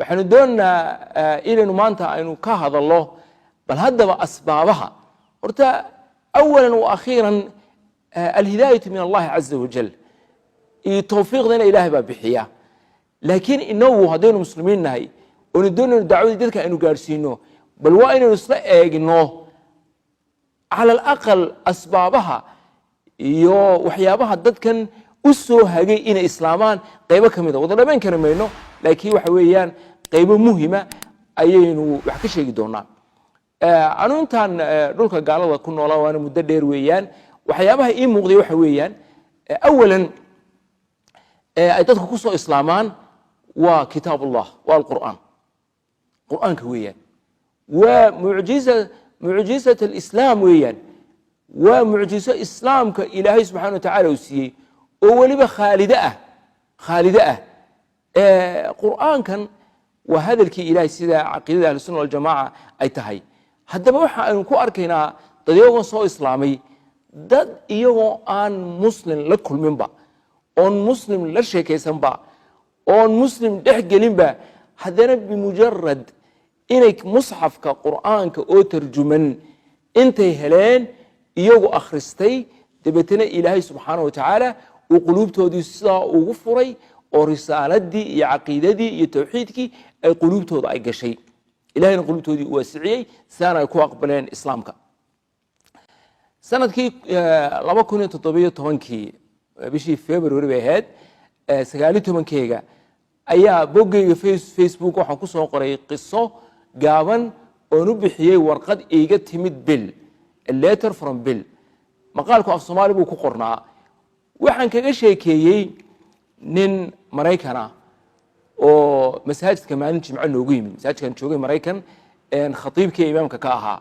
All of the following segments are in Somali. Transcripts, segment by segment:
waxaanu doonaa inaynu maanta aynu ka hadalno bal haddaba asbaabaha horta awalan wa akhiiran alhidaayatu min allahi caza wajal iyo tawfiiqdana ilaahay baa bixiya laakiin inagu haddaynu muslimiin nahay oonu doonayno dacwadii dadka aynu gaadhsiino bal waa inaynu isla eegno cala alaqal asbaabaha iyo waxyaabaha dadkan u soo hagay inay islaamaan qaybo ka mid a wada dhammayn kari mayno laakiin waxa weeyaan qaybo muhima ayaynu wax ka sheegi doonaa anu intaan dhulka gaalada ku noolaa waana muddo dheer weeyaan waxyaabaha ii muuqday waxa weeyaan awalan ay dadku ku soo islaamaan waa kitaabullah waa alqur'aan qur'aanka weeyaan waa mucjizat alislaam weeyaan waa mucjizo islaamka ilaahay subxana wa tacaala uu siiyey oo weliba khaalide ah qur'aankan waa hadalkii ilaahay sida caqiidada ahlusunna waljamaaca ay tahay haddaba waxa aynu ku arkaynaa dad iyagoo soo islaamay dad iyagoo aan muslim la kulminba oon muslim la sheekaysanba oon muslim dhex gelinba haddana bimujarad inay musxafka qur'aanka oo tarjuman intay heleen iyagu akhristay dabeetana ilaahay subxaana wa tacaala uu quluubtoodii sidaa ugu furay oo risaaladii iyo caqiidadii iyo tawxiidkii ay quluubtooda ay gashay ilahayna quluubtoodii u waasiciyey sidaana ay ku aqbaleen islaamka sanadkii 2017 bishii February bay ahayd 19keega ayaa boggeyga Facebook waxaan ku soo qoray qiso gaaban oo nu bixiyay warqad iiga timid Bill a letter from Bill maqaalku af Soomaali buu ku qornaa waxaan kaga sheekeeyay nin Maraykana oo masaajidka maalin jimco noogu yimid masaajidkan joogay Maraykan khatiibkii imaamka ka ahaa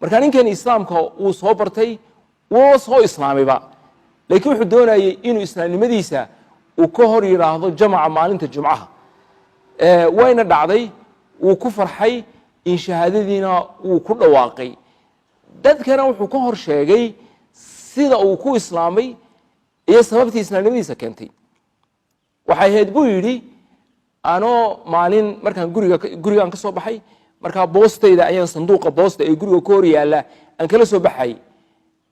marka ninkan islaamka uu soo bartay wuu soo islaamayba laakiin wuxuu doonayay inuu islaamnimadiisa uu ka hor yiraahdo jamaca maalinta jumcaha wayna dhacday wuu ku farxay in shahaadadiina uu ku dhawaaqay dadkana wuxuu ka hor sheegay sida uu ku islaamay iyo sababtii islaamnimadiisa keentay waxay ahayd buu yidhi anoo maalin markaan gurigaan ka soo baxay markaa boostayda ayaan sanduuqa boosta ee guriga ka hor yaalla aan kala soo baxay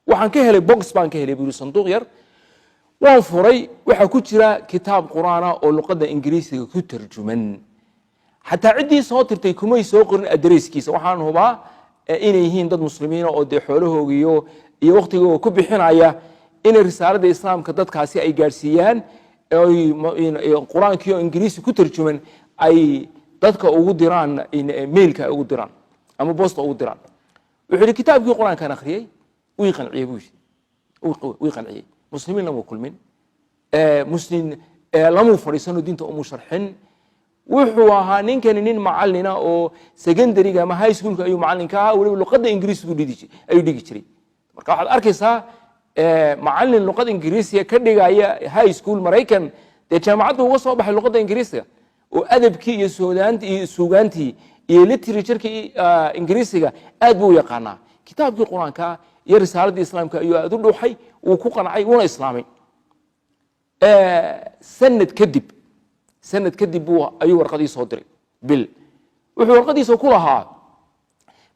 waxaan ka helay box baan ka helay buu yidhi sanduuq yar waan furay waxaa ku jira kitaab qur'aana oo luqadda ingiriisiga ku tarjuman xataa ciddii soo tirtay kumay soo qorin adreyskiisa waxaan hubaa inay yihiin dad muslimiina oo dee xoolahooga iyo waqtigooga ku bixinaya inay risaaladda islaamka dadkaasi ay gaadhsiiyaan qur'aankii oo ingiriisi ku tarjuman ay dadka ugu diraan mailka ugu diraan ama boosta ugu diraan wuxuu yidhi kitaabkii qur'aankaan akhriyey wii qanciyey buu yidhi wii qanciyey muslimiin lama kulmin muslim lamu fadhiisano diinta umu sharxin wuxuu ahaa ninkani nin macallina oo secondary-ga ama high schoolka ayuu macallin ka ahaa weliba luqadda ingiriisigu ayuu dhigi jiray marka waxaad arkaysaa macallin luqadda ingiriisiga ka dhigaya high school Maraykan dee jaamacadda uga soo baxay luqadda ingiriisiga oo adabkii iyo suugaantii iyo literaturkii ingiriisiga aad buu u yaqaanaa kitaabkii qur-aanka iyo risaaladii islaamka ayuu aad u dhuuxay wuu ku qancay wuuna islaamay sanad kadib ayuu warqadii soo diray Bill wuxuu warqadiisa ku lahaa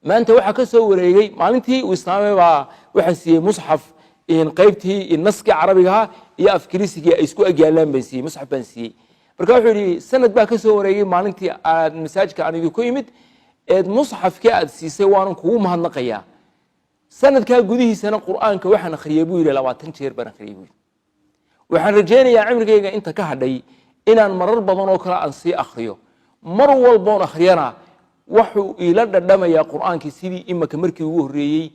maanta waxa ka soo wareegay maalintii uu islaamay baa waxa siiyay musxaf in qaybtii naskii carabiga iyo afkiriisiga ay isku agaalaan baan siiyay musxaf baan siiyay marka wuxuu yiri sanad baa ka soo wareegay maalintii aad masaajidka anigu ku yimid musxafkii aad siisay waan kugu mahadnaqayaa sanadka gudihiisana quraanka waxaan akhriyay buu yiri 20 jeer baan akhriyay buu waxaan rajaynayaa cimrigayga inta ka hadhay inaan marar badan oo kale aan sii akhriyo mar walba oo akhriyana wuxuu ila dhadhamayaa quraankii sidii imaka markii ugu horeeyay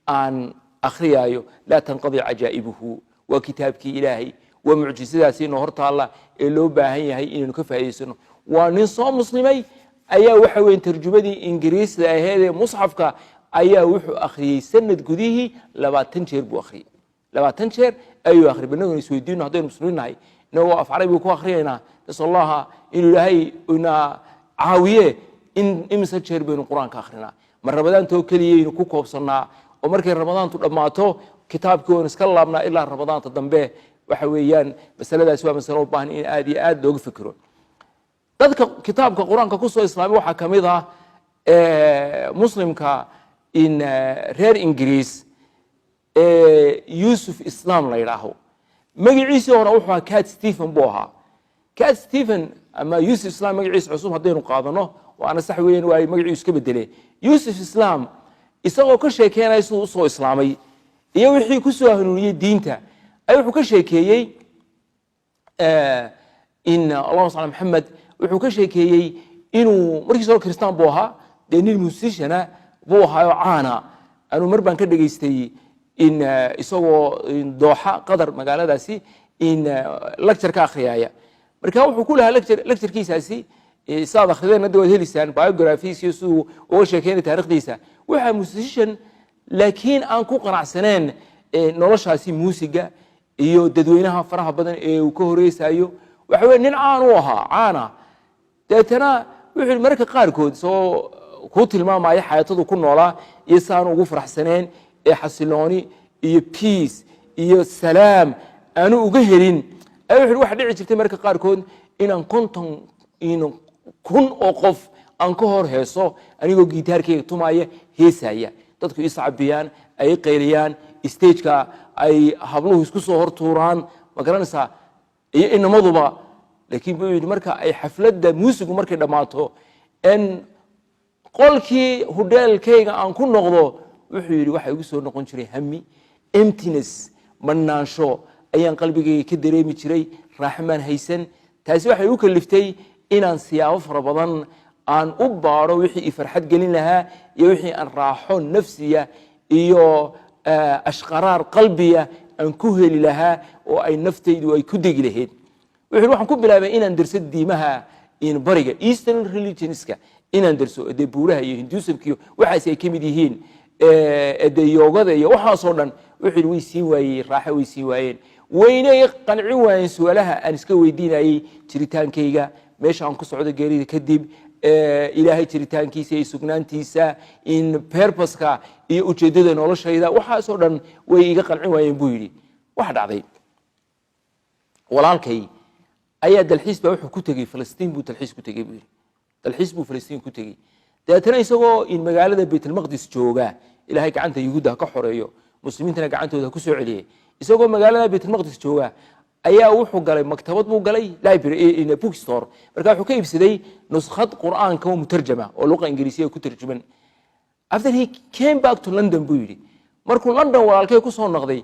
aan akhriyaayo la tanqadi ajaa'ibuhu wa kitaabkii ilaahay wa mucjizadaasi inoo hortaala ee loo baahan yahay inaynu ka faa'iideysano waa nin soo muslimay ayaa waxa weyn tarjumadii ingiriisiga ahayd ee musxafka ayaa wuxuu akhriyay sanad gudihii 20 jeer buu akhriyay 20 jeer ayuu akhriyay banaguna isweydiino haddaynu muslimiin nahay inuu af carabi ku akhriyayna tasallaha inuu ilaahay ina caawiye in imsa jeer baynu quraanka akhrina mar Ramadaan too kaliya ku koobsanaa oo markay Ramadaantu dhamaato kitaabkii oo iska laabnaa ilaa Ramadaanta dambe waxa weeyaan masaladaas waa mas'alo u baahan in aad iyo aad looga fikiro dadka kitaabka quraanka ku soo islaamay waxa kamid ah muslimka in reer Ingiriis Yusuf Islam la yiraahdo magaciisa hore wuxuu ahaa Cat Stephen buu ahaa Cat Stephen ama Yusuf Islam magaciisa cusub hadaynu qaadano waana sax weeyaan waa magaciisa iska bedelay Yusuf Islam isagoo ka sheekeynay sidoo soo islaamay iyo wixii ku soo hanuuniyay diinta ay wuxuu ka sheekeeyay in Allahumma salli Muhammad wuxuu ka sheekeeyay inuu markii soo kristaan buu ahaa nin musician buu ahaa caana anu mar baan ka dhageystay in isagoo Dooxa Qadar magaaladaasi in lecture ka akhriyaya marka wuxuu ku lahaa lecture-kiisaasi isaad akhrideen dad helisaan biographies iyo soo oo sheekeynay taariikhdiisa waxa musician laakiin aan ku qanacsaneen noloshaasi muusiga iyo dadweynaha faraha badan ee uu ka horeesayo waxa weey nin caan u ahaa caana deetana wixii marka qaarkood soo ku tilmaamay xayatadu ku noolaa iyo saan ugu faraxsaneen ee xasilooni iyo peace iyo salaam aanu uga helin ay wixii wax dhici jirtay marka qaarkood inaan konton kun oo qof aan ka hor heeso anigoo gitaarkayga tumaaya heesaya dadku isacbiyaan ay qeyliyaan stage-ka ay habluhu isku soo hortuuraan ma garanaysaa iyo inamaduba laakiin buu yiri marka ay xafladda muusigu markay dhamaato in qolkii hotelkayga aan ku noqdo wuxuu yiri waxa igu soo noqon jiray hami emptiness manaansho ayaan qalbigayga ka dareemi jiray raaxmaan haysan taasi waxay u kaliftay inaan siyaabo fara badan aan u baaro wixii farxad gelin lahaa iyo wixii aan raaxo nafsiya iyo ashqaraar qalbiya aan ku heli lahaa oo ay naftaydu ay ku degi lahayd wuxuu waxaan ku bilaabay inaan darso diimaha in bariga eastern religionska inaan darso de buuraha iyo hinduismkiyo waxaas ay kamid yihiin de yoogada iyo waxa soo dhan wuxuu way siin waayay raaxo way siin waayeen weynay qanci waayeen su'aalaha aan iska weydiinayay jiritaankayga meesha aan ku socdo geerida kadib ilaahay jiritaankiisa iyo sugnaantiisa in purpose-ka iyo ujeedada noloshayda waxa soo dhan way iga qanci waayeen buu yiri wax dhacday walaalkay ayaa dalxiis baa wuxuu ku tagay Falastiin buu dalxiis ku tagay buu yiri dalxiis buu Falastiin ku tagay deetana isagoo in magaalada Bayt al-Maqdis jooga ilaahay gacanta yuhuudda ka xoreeyo muslimiintana gacantooda ku soo celiyay isagoo magaalada Bayt al-Maqdis jooga ayaa wuxuu galay maktabad buu galay library in a bookstore marka wuxuu ka iibsaday nuskhad quraanka oo mutarjama oo luqada ingiriisiga ku tarjuman after he came back to London buu yiri markuu London walaalkay ku soo noqday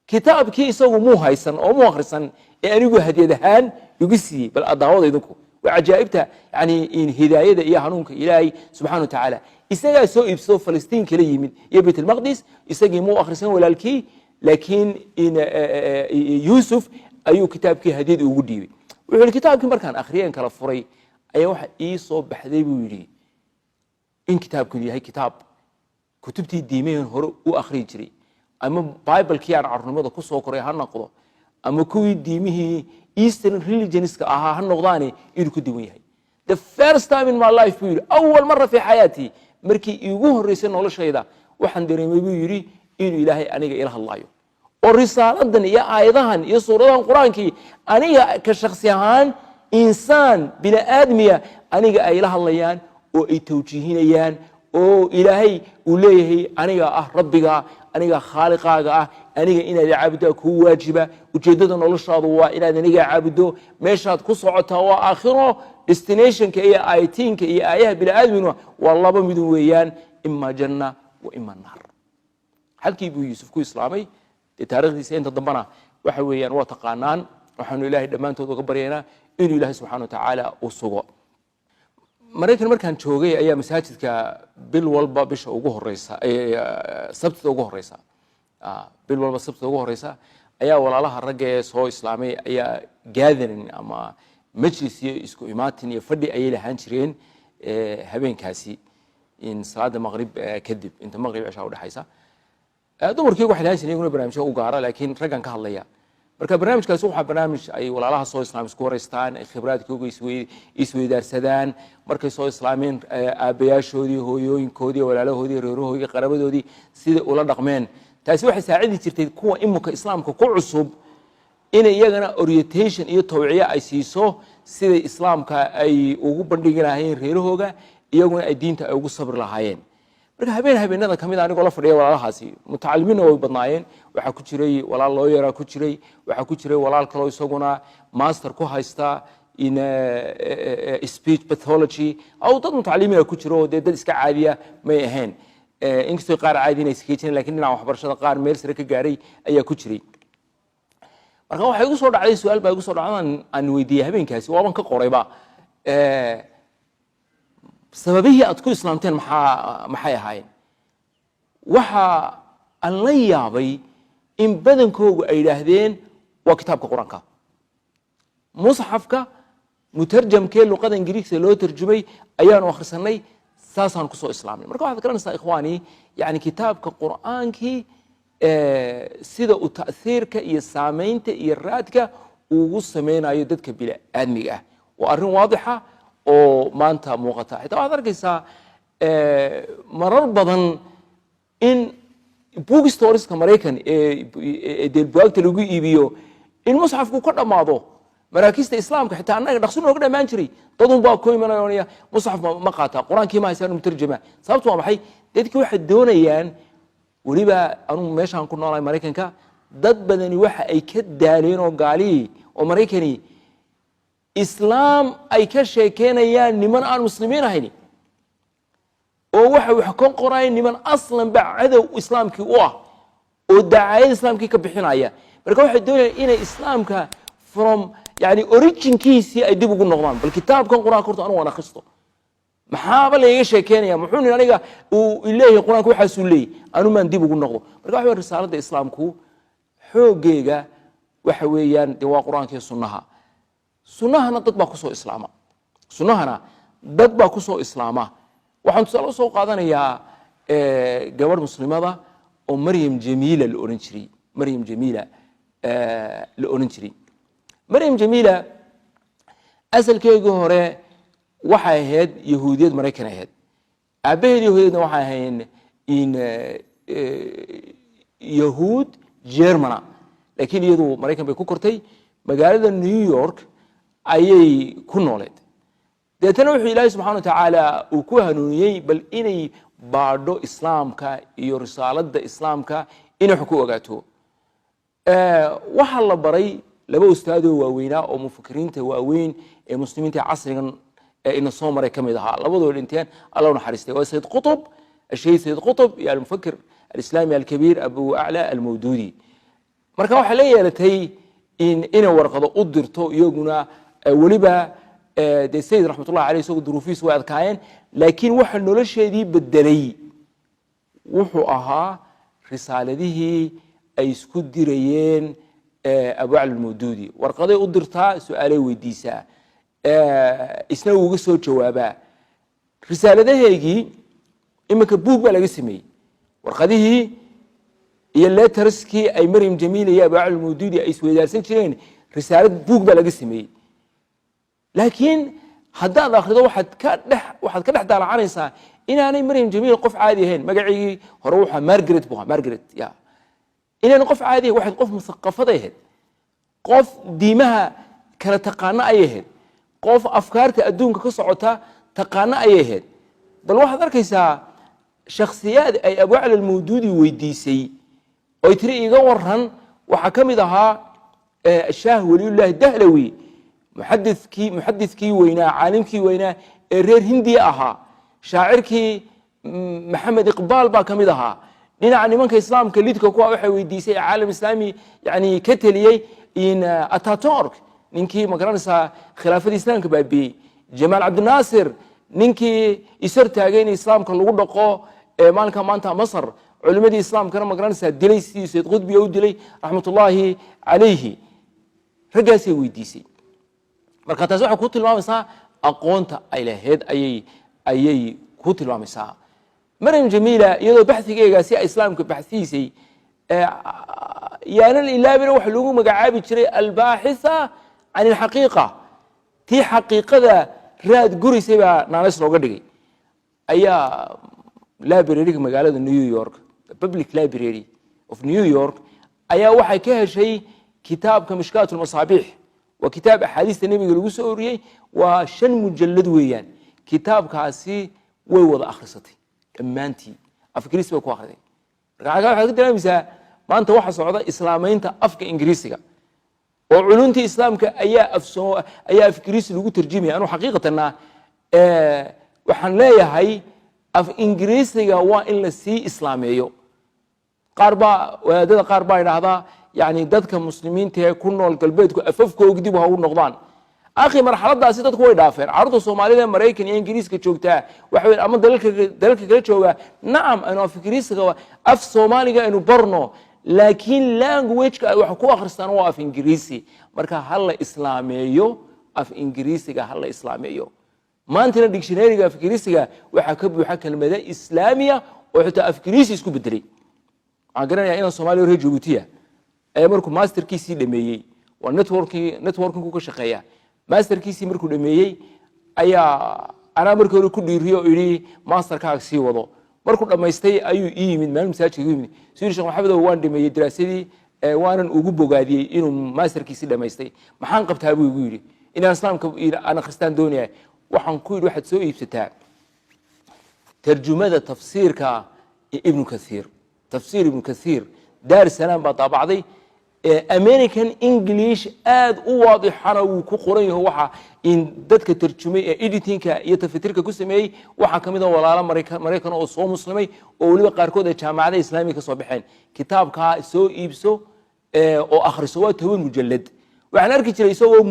kitaabkii isagu muu haysan oo muu akhrisan ee anigu hadiyad ahaan igu siiyay bal adaawada idinku waa ajaa'ibta yani in hidaayada iyo hanuunka ilaahay subhanahu wa ta'ala isaga soo iibsado Falastiin kala yimid iyo Bayt al-Maqdis isagii muu akhrisan walaalkii laakiin in Yusuf ayuu kitaabkii hadiyad ugu dhiibay wuxuu kitaabkii markaan akhriyeen kala furay ayaa waxa ii soo baxday buu yiri in kitaabku yahay kitaab kutubtii diimaha hore u akhri jiray ama bible-kii aan carruurnimada ku soo koray ha noqdo ama kuwii diimihii eastern religionska ahaa ha noqdaani inuu ku diwan yahay the first time in my life buu yiri awwal marra fi hayati markii iigu horeysay noloshayda waxaan dareemay buu yiri inuu ilaahay aniga ila hadlayo oo risaaladan iyo aayadahan iyo suuradahan quraankii aniga ka shakhsi ahaan insaan bila aadmiya aniga ay la hadlayaan oo ay tawjiihinayaan oo ilaahay uu leeyahay aniga ah rabbiga aniga khaaliqaaga ah aniga inaad caabudo ku waajiba ujeedada noloshaadu waa inaad aniga caabudo meeshaad ku socotaa waa aakhiro destination-ka iyo aayatinka iyo aayaha bila aadmina waa laba mid weeyaan imma janna wa imma naar halkii buu Yusuf ku islaamay taariikhdiisa inta dambana waxa weeyaan waa taqaanaan waxaanu ilaahay dhamaantood uga baryeena inuu ilaahay subhanahu wa ta'ala u sugo markaan joogay ayaa masaajidka bil walba bisha ugu horeysa sabtida ugu horeysa bil walba sabtida ugu horeysa ayaa walaalaha rag ee soo islaamay ayaa gathering ama majlis iyo isku imaatin iyo fadhi ay lahaan jireen habeenkaasi in salaada maghrib kadib inta maghrib isha u dhaxaysa dumarkii waxay lahaan jireen barnaamijyo u gaara laakiin raggan ka hadlaya marka barnaamijkaas waxa barnaamij ay walaalaha soo islaam isku wareystaan khibraadkooda isweydaarsadaan markay soo islaameen aabayaashoodii hooyooyinkoodii walaalahoodii reerahoodii qarabadoodii sida ula dhaqmeen taasi waxay saacidi jirtay kuwa imka islaamka ku cusub in iyagana orientation iyo tawciya ay siiso siday islaamka ay ugu bandhigi lahaayeen reerahooga iyaguna ay diinta ay ugu sabri lahaayeen marka habeenada kamid anigoo la fadhiya walaalahaasi mutacalimiinna way badnaayeen waxa ku jiray walaal lawyer ku jiray waxa ku jiray walaal kale isaguna master ku haysta in speech pathology aw dad mutacalimiin ku jiro dad iska caadiya may ahayn inkastoo qaar caadi inay iska jireen laakiin dhinaca waxbarashada qaar meel sare ka gaaray ayaa ku jiray marka waxa igu soo dhacday su'aal baa igu soo dhacday aan weydiiyay habeenkaasi waaban ka qorayba sababihii aad ku islaamteen maxay ahaayeen waxa aan la yaabay in badankoodu ay yiraahdeen waa kitaabka quraanka musxafka mutarjamkee luqada ingiriisiga loo tarjumay ayaanu akhrisanay saasaan ku soo islaamnay marka waxaad garanaysaa ikhwaani yani kitaabka quraankii sida uu ta'siirka iyo saameynta iyo raadka ugu sameynayo dadka bila aadmiga ah waa arrin waadixa oo maanta muuqata xitaa waxaad arkaysaa marar badan in bookstoreska Mareykan ee buugta lagu iibiyo in musxafku ka dhamaado maraakista islaamka xitaa annaga dhaqso nooga dhamaan jiray dadun baa ku imanaya musxaf ma qaata quraankii ma haysan mutarjama sababtu waa maxay dadkii waxay doonayaan waliba anu meeshaan ku noolahay Mareykanka dad badani waxa ay ka daaleen oo gaali oo Mareykani islaam ay ka sheekeynayaan niman aan muslimiin ahayn oo waxa ka qoray niman aslan bacada islaamkii u ah oo daacay islaamkii ka bixinaya marka waxay doonayaan inay islaamka from yani originkiisii ay dib ugu noqdaan bal kitaabkan quraanka horta anu wana akhristo maxaaba la iga sheekeynaya muxuu nin aniga uu ilaahay quraanka waxa suu leey anu maan dib ugu noqdo marka waxa risaalada islaamku xoogeega waxa weeyaan waa quraanka iyo sunnaha sunnahana dad baa ku soo islaama sunnahana dad baa ku soo islaama waxaan tusaale soo qaadanayaa gabadh muslimada oo Maryam Jamila la oran jiray Maryam Jamila la oran jiray Maryam Jamila asalkeedu hore waxay ahayd yahuudiyad Mareykan ahayd aabaheed yahuudiyadna waxay ahayn in yahuud Germana laakiin iyadu Mareykan bay ku kortay magaalada New York ayay ku nooleed deetana wuxuu Ilaahay subhanahu wa ta'ala uu ku hanuuniyay bal inay baadho islaamka iyo risaalada islaamka inay ku ogaato waxa la baray laba ustaado waaweynaa oo mufakiriinta waaweyn ee muslimiinta casrigan إن الصومري كم يدها لبضوا الانتين الله نحرسته وسيد قطب الشيء سيد قطب يعني المفكر الإسلامي الكبير أبو أعلى المودودي مركوا حاليا لتي إن ورقة أدرتو يجونا ولبا دي السيد رحمة الله عليه سوق دروفيس وعد كائن لكن وحن نقول الشيء دي بالدليل وحو رسالة دي أي سكود دريين أبو أعلى المودودي ورقة أدرتها سؤالي ويديسا isna uga soo jawaaba risaaladaheegii imika buug baa laga sameeyay warqadihii iyo letterskii ay Maryam Jamila iyo Abu al-Mawdudi ay isweydaarsan jireen risaalad buug baa laga sameeyay laakiin haddaad akhrido waxaad ka dhex daalacanaysaa inaanay Maryam Jamila qof caadi ahayn magaceedii hore waxa Margaret ya inaanay qof caadi ahayn qof musaqafad ahayd qof diimaha kala taqaana ay ahayd qof afkaarta adduunka ka socota taqaana ay ahayd bal waxaad arkaysaa shakhsiyaad ay Abu al-Mawdudi weydiisay oo tiri iga waran waxa kamid ahaa Shaah Waliyullah Dahlawi muhaddithkii weynaa caalimkii weynaa ee reer Hindiya ahaa shaacirkii Maxamed Iqbaal baa kamid ahaa dhinaca nimanka islaamka lidka kuwa waxay weydiisay caalam islaami yani ka taliyay in Ataturk ninkii magaranaysa khilaafada islaamka baabiyay Jamal Abdel Nasser ninkii isar taageen islaamka lagu dhaqo maalinka maanta Masar culimadii islaamkana magaranaysa dilay sidii Sayyid Qutbi oo dilay rahmatullahi alayhi ragaasay weydiisay marka taas waxa ku tilmaamaysaa aqoonta ay lahayd ayay ku tilmaamaysaa Maryam Jamila iyadoo baxsigeegaasi islaamka baxsiisay yaana ilaabina wax lagu magacaabi jiray al-baahitha عن الحقيقة تي حقيقة راد قري سيبا نانس لو قدقي أيا لابريري مقالة نيويورك Public Library of New York أيا وحي كها شيء كتاب كمشكات المصابيح وكتاب أحاديث النبي لو سو أوريي وشن مجلد ويان كتاب كاسي ويوض أخرستي أمانتي أفكريس بكو أخرتي رجع كده مثلا ما أنت واحد صعدة إسلامي أنت أفك إنجليزي وعلونتي إسلام كأيا أيا أفكريس لو ترجمي أنا حقيقة أن وحنلاقي هاي أف إنجليزي وإن لسي إسلاميو قاربا وده قاربا إن هذا يعني دتك مسلمين تيه كنا القلبيت أففكوا يقدبوا هو النقدان أخي مرحلة ده أسيتك هو يدافع عرض الصومالي أمريكان إنجليز كتشوكته وحول أما دلك كتشوكه نعم أنا أفكريس أف صومالي إنه برنو لكن لانجويج وحكوا آخر سنة أف إنجليزي مركا هلا إسلاميو أف إنجليزي هلا إسلاميو ما أنت الديكشنري أفكريسي وحكى المدى إسلامية وحتى أفكريسي يسكو بدري عقرنا يعني الصومالي ورهي جيبوتية أي مركو ماستر كيسي دميي والنتوركينج كوكا شقيا ماستر كيسي مركو دميي أيا أنا مركو ركو ديريو إلي ماستر كاكسي وضو مركو لما يستي أيو إي من مال مساجي يمني سيري شيخ محمد وان دميي دراسي وانا أوجبو قادي إنه ماستر كيسي لما يستي محان قبتها أبو يقولي إن الإسلام أنا خريستان دنيا waxaan ku yiri waxaad soo iibsataa tarjumada tafsiirka ibn kathir tafsiir ibn kathir daar salaam ba taabacday American English aad u waadixana uu ku qoran yahay waxa in dadka tarjumay editingka iyo tafsiirka ku sameeyay waxa kamid ah walaalo Mareykan oo soo muslimay oo waliba qaarkood jaamacadaha islaamiga soo baxeen kitaabka soo iibso oo akhriso waa 10 mujallad waxaan arki jiray isagoo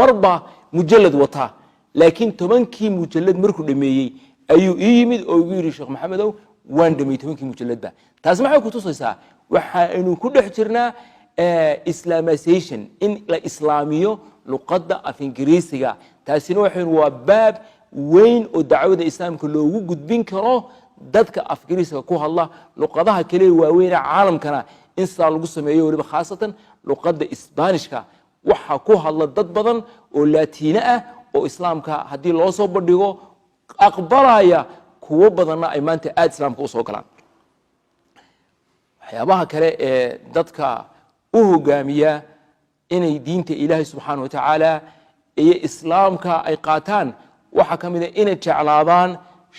marba mujallad wata لكن تمنكي مجلد مركو دميي أيو يمد أو يقول شيخ محمد أو وان دمي تمنكي مجلد با تسمعوا كتوصيصا وحا إنه كل حجرنا إسلاميزيشن إن الإسلامية لقدة في إنجليزية تاسينو حين وباب وين الدعوة الإسلام كله وجود بين كراه دتك أفكاريسك كوه الله لقدها كله وين عالم كنا إنسان القصة ميو ربع خاصة لقدة إسبانيشكا وحا كوه الله ضد بدن ولاتيناء oo islaamka hadii loo soo bandhigo aqbalaya kuwa badan ay maanta aad islaamka u soo galaan waxyaabaha kale ee dadka u hogaamiya inay diinta Ilaahay subhanahu wa ta'ala iyo islaamka ay qaataan waxa kamid ah inay jeclaadaan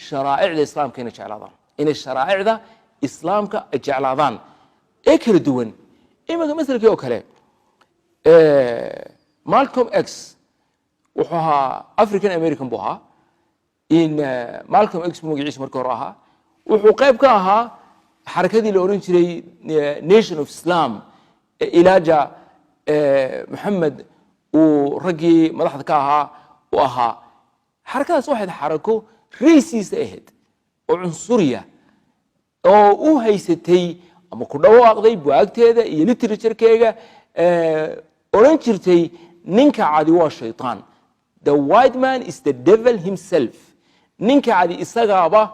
sharaa'icda islaamka inay jeclaadaan inay sharaa'icda islaamka ay jeclaadaan ee kala duwan imaga misalkii oo kale Malcolm X وحها أفريكان أمريكان بوها إن مالكوم إكس موجيس مركورها وحقيب كاها حركة دي الأورنجري نيشن أوف إسلام إلى جا محمد ورجي ملاحظ كاها وها حركة واحد حركة ريسيس أهد وعنصرية أو هي ستي أما كنا واقعي بوقت هذا يلتري كيجا أورنجري نينك عادي والشيطان The white man is the devil himself. نينك عادي إستغابة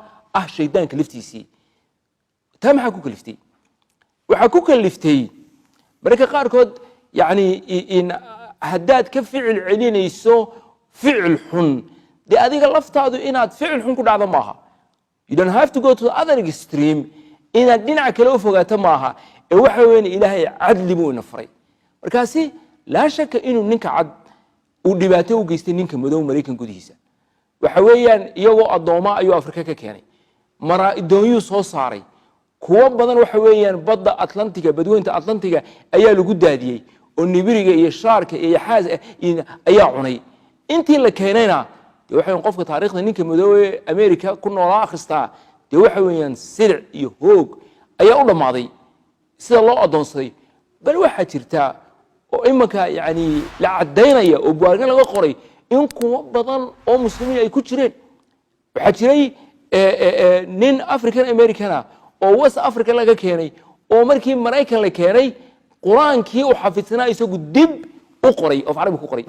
شيطان كلفتيسي. تام حكوك لفتي. وحكوك لفتي. بركة قاركود يعني إن هداد كفعل علين يسو فعل حن. دي أديك اللفت هذا إن فعل حن كود عظم معها. You don't have to go to the other extreme. إن الدين عكلوه فوقات معها. وحوين إلهي عدل مو نفري. بركاسي لا شك إنه نينك عد ودباتو جيستي نينك مدو مريكان قديسة وحويان يوغو الضوماء أيو أفريكا كياني مرا إدويو سو صاري كواب بدن وحويان بدا أطلنطيكا بدوينتا أطلنطيكا أيا لقود داديي ونبيريكا إيا شاركا إيا حاز أيا عني انتي اللي كينينا دي وحويان قفك تاريخنا نينك مدو أمريكا كنا ولا أخستا دي وحويان سرع يهوغ أيا أولا ماضي سيدا الله أدونسي بل وحا ترتا وإمك يعني لعدينا وبوارنا لغا قري إنكم بدن أو مسلمين أي كتيرين وحتيري نين أفريكان أمريكانا أو وست أفريكان لغا كيني أو مركي مرايكان لكيني قرآن كي وحفظنا يسوق دب أقري أو في عربي أقري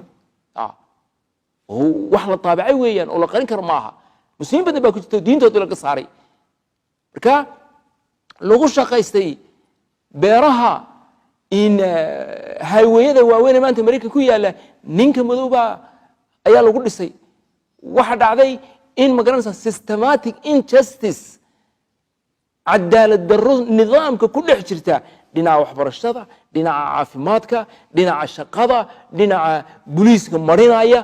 وحلا طابعي ويان ولا قرين كرماها مسلمين بدن باكو دين تطلع قصاري بركا لغو شاقيستي بيرها إن هايويدا واوين ما أنت أمريكا كويا نينك مذوبة أيا لو قلت سي واحد عادي إن مقرنسا systematic injustice عدالة النظام ككل حجرته dhinaca waxbarashada dhinaca caafimaadka dhinaca shaqada dhinaca booliiska marinaya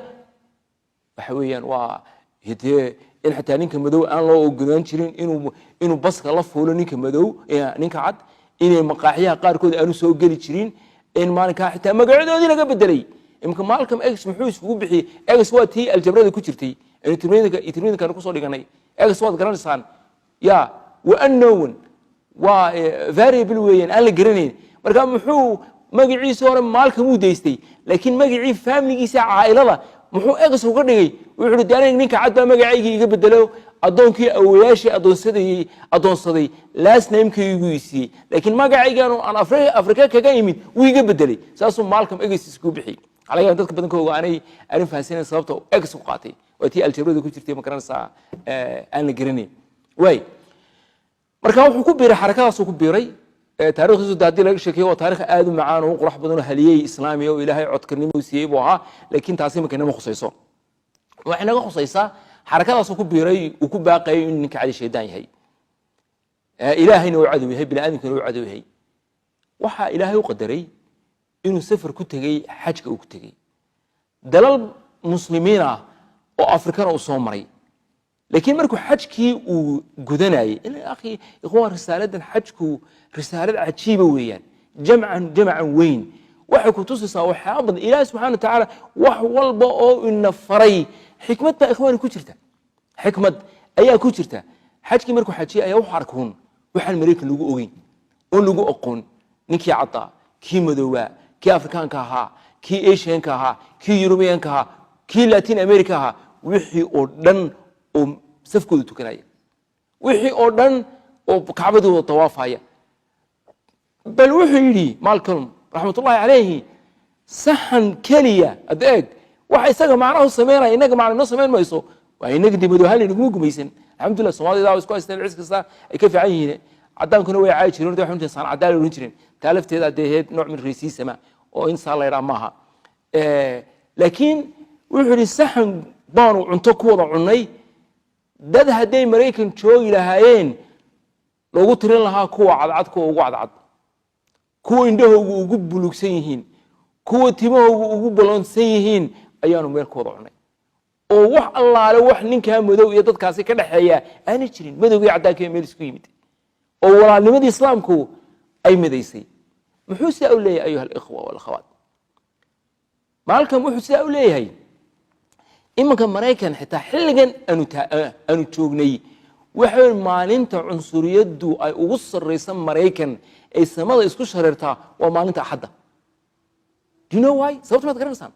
waxa weeyaan waa hidee in xataa ninka madow aan loo ogolaan jirin inuu baska la fuulo ninka madow ninka cad inay maqaaxiyaha qaarkood aanu soo geli jirin in maalinkaa xitaa magacadoodii laga bedelay imka Malcolm X muxuu isugu bixiyay X waa tii aljabrada ku jirtay internetka ku soo dhiganay X waad garanaysaan ya wa unknown waa variable weeyaan aan la garanayn marka muxuu magaciisa hore Malcolm uu deystay laakiin magacii family-giisa caa'ilada muxuu X uga dhigay wuxuu diyaanay ninka cad baa magacayga iga bedelo adoonkii awayaashii adoonsaday last name-kaygu isii laakiin magacaygaanu aan Afrika kaga yimid wuu iga bedelay saasuu Malcolm X isku bixiyay على dadka badankooda aanay arin fahansaneen sababta X u qaatay waati aljabrada ku jirtay makaranaysa aan la garanay way marka wuxuu ku biiray xarakadaas ku biiray taariikhdiisu daadii laga sheekeeyo waa taariikh aad u macaan oo qurux badan oo haliyay islaamiga oo ilaahay codkarnimo siiyay buu ahaa laakiin taasi ma kana khusayso waxay naga khusaysaa xarakadaas ku biiray uu ku baaqay in ninka cali sheedaan yahay ilaahayna uu cadow yahay bini'aadamkuna uu cadow yahay waxa ilaahay u qadaray inuu safar ku tagay xajka uu ku tagay dalal muslimiin ah oo afrikana uu soo maray laakiin markuu xajkii uu gudanayay in akhi ikhwaan risaaladan xajku risaalad cajiiba weeyaan jamcan weyn waxa ku tusaysaa waxa badan ilaahay subhanahu wa ta'ala wax walba oo ina faray xikmad ba ikhwaan ku jirta xikmad ayaa ku jirta xajkii markuu xajiyay ayaa wax arkoon waxaan Mareykan lagu ogeyn oo lagu aqoon ninkii cadda kii madowaa kii afrikaanka ahaa kii asianka ahaa kii yurubiyaanka ahaa kii latin america ahaa wixii oo dhan oo safkooda tukanaya wixii oo dhan oo kacbadooda tawaafaya bal wuxuu yidhi Malcolm raxmatullaahi calayhi saxan keliya adeeg waxa isaga macnaha sameynaya inaga macnaha sameyn mayso waa inaga dibadu hal inagu gumaysan alxamdulillah Soomaalida isku haystaan ciis kasta ay ka fiican yihiin cadaankuna way caay jireen waxay xuntaan san cadaal oran jireen taalafteeda adeeheed nooc min rasiisama oo insa la yiraahdo maaha laakiin wuxuu yiri saxan baan cunto ku wada cunay dad haday Mareykan joogi lahaayeen loogu tirin lahaa kuwa cadcad kuwa ugu cadcad kuwa indhahoodu ugu bulugsan yihiin kuwa timahoodu ugu balonsan yihiin ayaanu meel ku wada cunay oo wax allaale wax ninka madow iyo dadkaasi ka dhaxeeya aan jirin madowga cadaanka meel isku yimid oo walaalnimadii islaamku ay midaysay muxuu sidaa u leeyahay ayuha al-ikhwa wal akhawat Malcolm wuxuu sidaa u leeyahay imanka Mareykan xitaa xilligan aanu joognay waxa maalinta cunsuriyadu ay ugu sareysan Mareykan ay samada isku shareertaa waa maalinta Axadda do you know why sababta ma garanaysan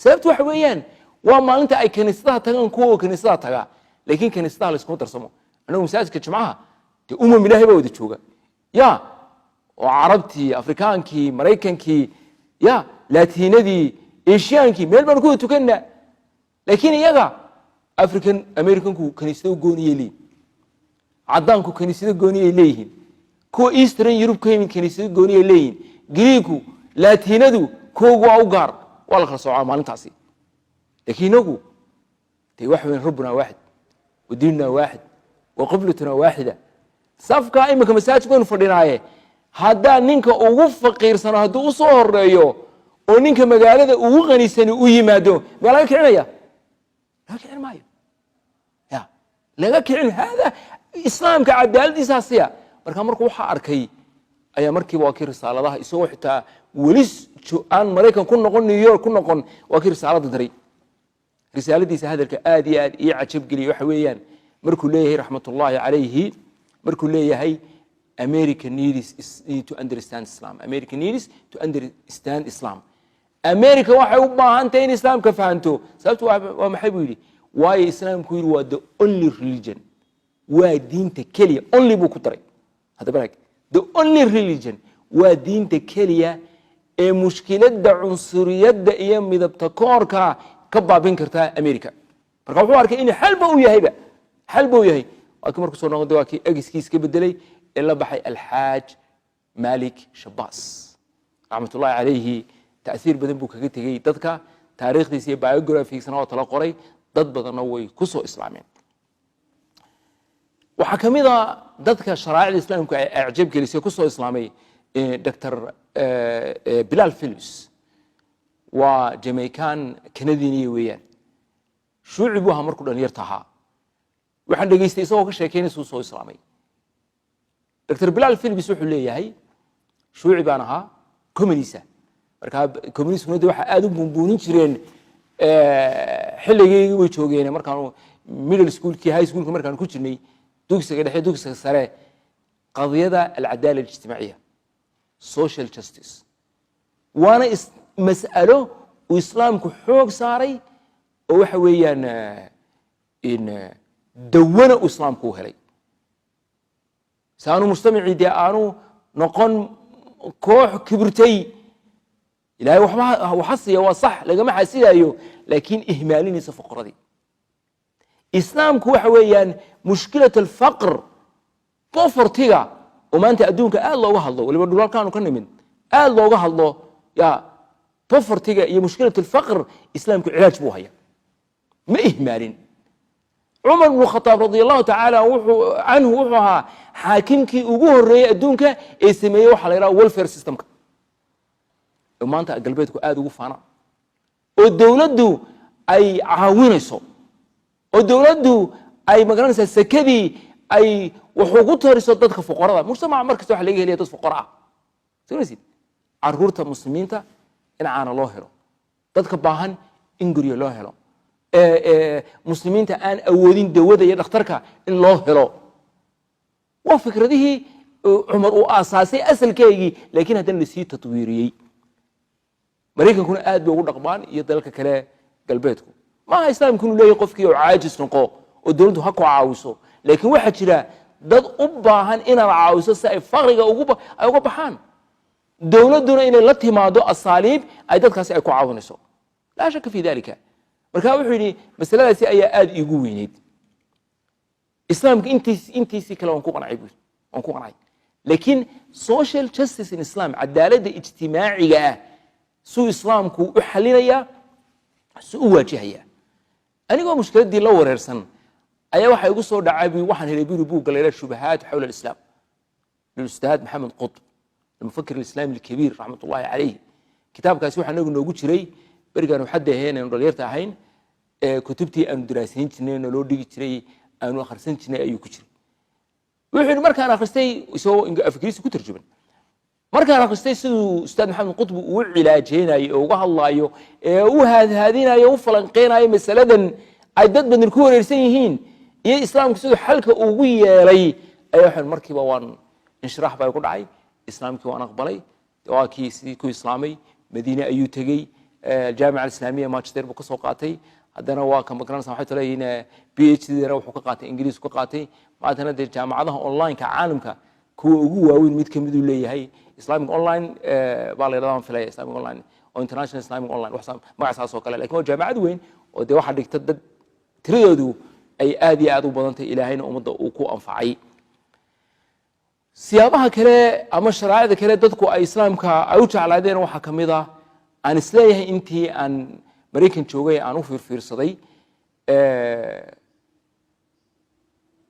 sababtu waxa weeyaan waa maalinta ay kaniisadaha tagaan kuwa kaniisadaha taga laakiin kaniisadaha la isku darsamo anagu masaajidka jimcaha de ilaahay baa wada jooga ya oo carabtii afrikaankii mareykankii ya latiinadii asiaankii meel baan ku tukanaa laakiin iyaga african americanku kaniisado gooniyay leeyihiin cadaanku kaniisado gooniyay leeyihiin kuwa eastern europe ka yimid kaniisado gooniyay leeyihiin greeku latiinadu koogu waa u gaar waa la kala soocaa maalintaasi laakiin inagu de wax weyn rabbuna waahid وديننا واحد وقبلتنا واحده safka imika masaajidku fadhinaaye hada ninka ugu faqiirsan haduu soo horeeyo oo ninka magaalada ugu qaniisan u yimaado meelaha kicinaya la kicin maayo ya laga kicin hada islaamka cadaaladiisa asiya markuu waxa arkay ayaa markiiba waa risaaladaha isoo xitaa wali aan Mareykan ku noqon New York ku noqon waa risaalada daray risaaladiisa hadalka aad iyo aad ii cajab geliyo waxa weeyaan markuu leeyahay raxmatullaahi calayhi markuu leeyahay America needs to understand Islam. America needs to understand Islam. America waxay u baahan tahay in Islaamka fahanto sababtu waa maxay buu yiri way Islaamku yiri waa the only religion waa diinta kaliya only buu ku daray hada barag the only religion waa diinta kaliya ee mushkilada cunsuriyada iyo midabta koorka ka baabin karta America marka wuxuu arkay in xalba uu yahay laakiin markuu soo noqday waa kii agiskiis ka bedelay إلا بحي الحاج مالك شباس رحمة الله عليه تأثير بدن بو كغي تغي ددكا تاريخ دي سي بايوغرافي سنه تلا قوري دد بدن way ku soo islaameen waxa kamida dadka sharaa'icda islaamka ay ajab gelisay ku soo islaamay دكتور بلال فيليبس وجامايكان كنديني ويان شعبوها مركو دhallinyartaha waxaan dhageystay isagoo ka sheekeynaysa soo islaamay dr bilal phillips wuxuu leeyahay shuuci baan ahaa communist marka communist-kuna waxa aad u buunbuunin jireen xilligeedii way joogeen markaan middle school-kii high school-ka markaan ku jirnay dugsiga dhexe dugsiga sare qadiyada al-adala al-ijtimaaciya social justice waana mas'alo uu islaamku xoog saaray oo waxa weeyaan in dawana islaamku helay saanu mujtamacii aanu noqon koox kibirtay ilaahay waxa siya waa sax laga ma xasilayo laakiin ihmaalinaysa faqradii islaamku waxa weeyaan mushkilada al-faqr poverty-ga oo maanta adduunka aad looga hadlo waliba dhulalkaanu ka nimid aad looga hadlo ya poverty-ga iyo mushkilada al-faqr islaamku cilaaj buu haya ما إهمالين عمر بن الخطاب رضي الله تعالى عنه وحها حاكمك وجوه الرئي الدونك اسميه وحلا والفير سيستم وما أنت قلبيتك قاعد وقفنا والدولة دو أي عاونيسو والدولة دو أي مقرنة السكبي أي وحقوقها رصدتك فقراء مجتمع مركز واحد لقيه اللي فقراء سنسيد عرورة المسلمين تا إن عانا الله هلو تدك باهن إنجري الله هلو مسلمين الآن أولين دودة يدخترك إن الله هلو وفكرته عمر وأساسي أصل كيجي لكن هذا نسيت تطويري مريكا يكون قاعد بيقول رقبان يدلك كلا قلبيتكم ما إسلام يكون لا يقف كي عاجز نقو والدولة هكو عاوسه لكن واحد شلا ضد أباهن إن العاوسه سيفرق أوقب بحان دولة دون إن التي ما دو الصليب أيضا كاسي أكو عاونسه لا شك في ذلك marka wuxuu yiri masaladaasi ayaa aad igu weyneed islaamka intiisi kala waan ku qancay laakiin social justice in islam cadaalada ijtimaaciga suu islaamku u xalinaya suu wajahaya anigoo mushkiladii la wareersan ayaa waxa igu soo dhacay waxaan helay buug galay shubahaat xawla islam للاستاذ محمد قطب المفكر الاسلامي الكبير رحمه الله عليه kitaabkaasi waxa noogu jiray barigaan waxad ahayn in dhalinyarta ahayn kutubtii aan daraaseen jirnay loo dhigi jiray aan akhrisan jirnay ayuu ku jiray wuxuu markaan akhristay soo afkiisa ku tarjuman markaan akhristay siduu ustaad maxamed qutb uu cilaajeenay oo uga hadlaayo uu haadinayo uu falanqeenayo masaladan ay dad badan ku wareersan yihiin iyo islaamku sidoo xalka ugu yeelay ayuu markiiba waan inshiraah baa ku dhacay islaamkii waan aqbalay waa kii sidii ku islaamay مدينة أيو تجي الجامعة الإسلامية ماجستير بقصة قاتي هذا نوع كم بكرنا سمحت لي هنا PhD روح قاتي إنجليز قاتي ما تنا دي الجامعة هذا أونلاين كعالم كهو وين ميت كم بدو لي هاي إسلامي أونلاين بالله رضام في لي إسلامي أونلاين أو إنترناشنال إسلامي أونلاين وحسام ما أساس وكلا لكن هو الجامعة وين ودي واحد يكتد تريدو أي آدي آدو بدنت إلى هنا ومضى وكو أنفعي سيابها كله أما الشرائع كله تدكو إسلام كأوجه على دين وحكميدا أن إسلامه أنتي أن مريكن شوقي أنو في صدي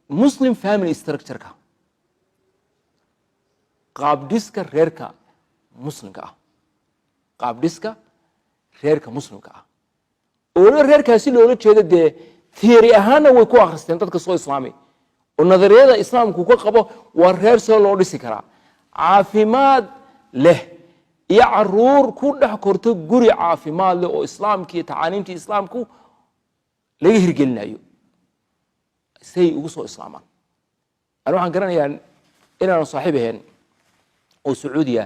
مسلم family structure كا قابديسك ريركا مسلم كا قابديسك ريركا مسلم كا أول ريركا سيل أول شيء ده ثيري أهانا ويكو أخرستين تدك صو إسلامي والنظرية الإسلام كوكو قبو والرير سولو ديسكرا عافيماد له يعرور كل حكورتو غوري عافيماد له إسلام كي تعاليمتي إسلام كو ليه رجلنا يو سي وصو إسلاما أنا waxaan garanayaa inaan saaxiibaheen oo Sacuudiya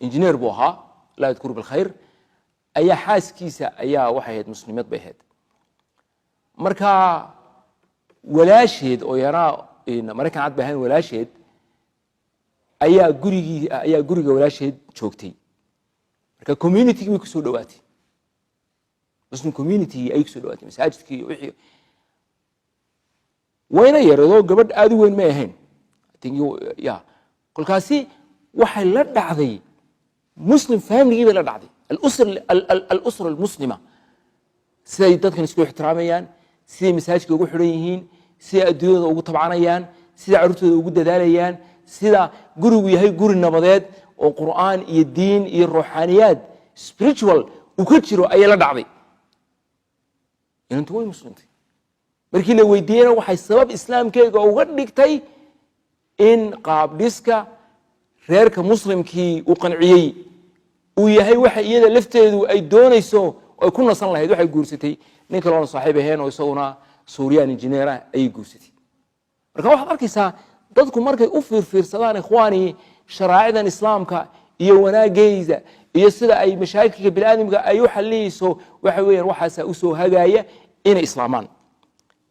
injineer buu ahaa la yadkuru bil khayr ayaa xaaskiisa ayaa waxay ahayd muslimad bay ahayd marka walaasheed oo yaraa Mareykan cad baahan walaasheed ayaa guriga walaasheed joogtay marka community way ku soo dhawaatay muslim community ay ku soo dhawaatay masaajidkii wixii wayna yarado gabadh aad u weyn ma ahayn tingiyo ya kulkaasi waxay la dhacday muslim family bay la dhacday al-usra al-muslima siday dadkan isku ixtiraamayaan siday masaajidka ugu xiran yihiin siday adduunyada ugu tabcanayaan siday carruurtooda ugu dadaalayaan sida gurigu yahay guri nabadeed oo qur'aan iyo diin iyo ruuxaaniyaad spiritual uu ka jiro ayay la dhacday inantu way muslimtay markii la weydiiyeyna waxay sabab islaamkeega uga dhigtay in qaab dhiska reerka muslimkii uu qanciyey uu yahay waxa iyada lafteedu ay doonayso oo ay ku nasan lahayd waxay guursatay nin kale oo saaxiib aheen oo isaguna Suuriyan engineer ah ay guursatay marka waxaad arkaysaa dadku markay u fiirsadaan ikhwaani sharaa'idan islaamka iyo wanaagayda iyo sida ay mashaakilka bini'aadamka ay u xaliyayso waxa weeyaan waxaas u soo hagaaya inay islaamaan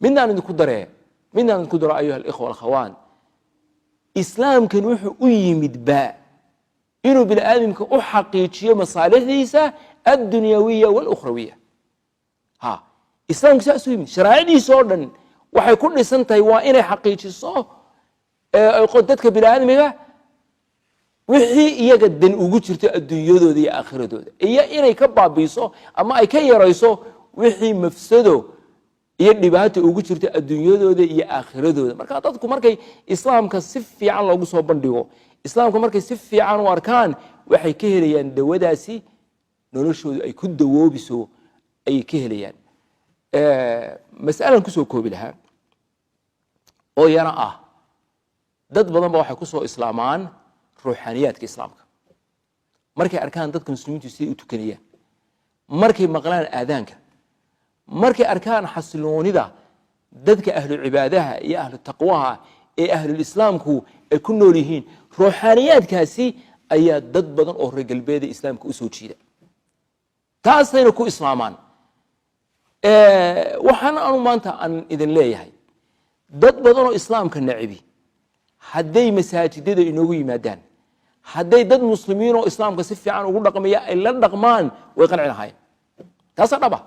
midnaan idinku daro ayuha alikhwa alkhawaan islaamkan wuxuu u yimid inuu bini'aadamka u xaqiijiyo masaalixdiisa addunyaawiya walukhrawiya islaamku saas u yimid sharaa'icdiisa oo dhan waxay ku dhisan tahay waa inay xaqiijiso dadka bini'aadmiga wixii iyaga dan ugu jirto adduunyadooda iyo aakhiradooda iyo inay ka baabiiso ama ay ka yarayso wixii mafsado iyo dhibaato ugu jirto adduunyadooda iyo aakhiradooda marka dadku markay islaamka si fiican loogu soo bandhigo islaamka markay si fiican u arkaan waxay ka helayaan dawadaasi noloshoodu ay ku dawoobiso ay ka helayaan mas'alan ku soo koobi lahaa oo yana dad badan ba waxay ku soo islaamaan ruuxaaniyaadka islaamka markay arkaan dadka muslimiintu si u tukanayaan markay maqlaan aadaanka markay arkaan xasiloonida dadka ahlu cibaadaha iyo ahlu taqwaha ee ahlu islaamku ay ku nool yihiin ruuxaaniyaadkaasi ayaa dad badan oo reer galbeed islaamka u soo jiida taasayna ku islaamaan waxaan aanu maanta aan idin leeyahay dad badan oo islaamka nacibi hadday masaajidada inoogu yimaadaan hadday dad muslimiin oo islaamka si fiican ugu dhaqmaya ay la dhaqmaan way qanci lahaayeen taasa dhaba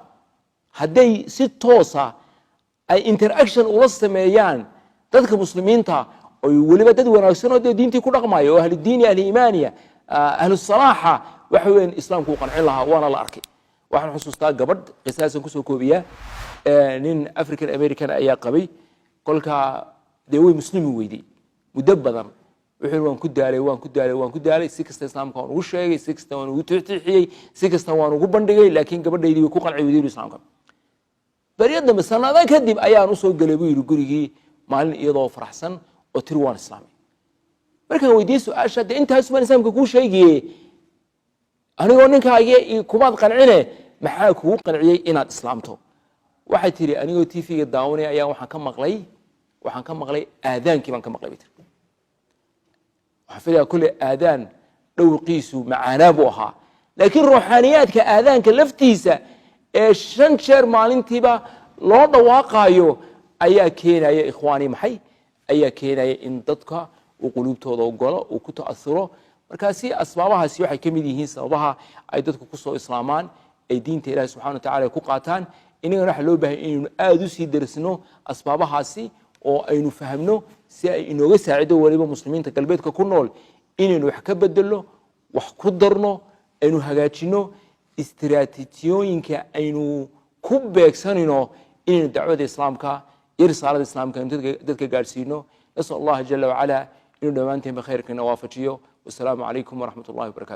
hadday si toosa ay interaction ula sameeyaan dadka muslimiinta oo waliba dad wanaagsan oo diintii ku dhaqmayo oo ahlu diin ahlu iimaaniya ahlu salaaxa waxa weyn islaamku u qancin lahaa waana la arkay waxaan xusuustaa gabadh qisaasan ku soo koobiya nin African American ayaa qabay kolka way muslimi weydii muddo badan wuxuu waan ku daalay si kasta islaamka waan ugu sheegay si kasta waan ugu tixtixiyay si kasta waan ugu bandhigay laakiin gabadhaydii way ku qancay wadiir islaamka bariyada masanaada kadib ayaan u soo galay buu yiri gurigii maalin iyadoo faraxsan oo tir waan islaamay markaan weydiiyay su'aasha intaas baan islaamka ku sheegay anigoo ninkaaga kumaad qancine maxaa kugu qanciyay inaad islaamto waxay tiri anigoo TV-ga daawanay ayaa waxaan ka maqlay aadaankii baan ka maqlay waxaan filayaa kulli aadaan dhowqiisu macaanaa buu ahaa laakiin ruuxaaniyaadka aadaanka laftiisa ee 5 jeer maalintiiba loo dhawaaqayo ayaa keenaya ikhwaani maxay ayaa keenaya in dadka uu qulubtooda galo uu ku taasuro markaasi asbaabahaasi waxay ka mid yihiin sababaha ay dadku ku soo islaamaan ay diinta Ilaahay subhanahu wa ta'ala ku qaataan inagana waxa loo baahan inaynu aad u sii darsino asbaabahaasi oo aynu fahamno si ay inooga saacido waliba muslimiinta galbeedka ku nool inaynu wax ka bedelo wax ku darno aynu hagaajino istiraatiijiyooyinka aynu ku beegsanino inaynu dacwada islaamka iyo risaalada islaamka dadka gaarsiino nasal Allah jalla wa ala inuu dhamaanteen ba khayrka nawaafajiyo wasalaamu calaykum waraxmatullaahi wabarakaatuh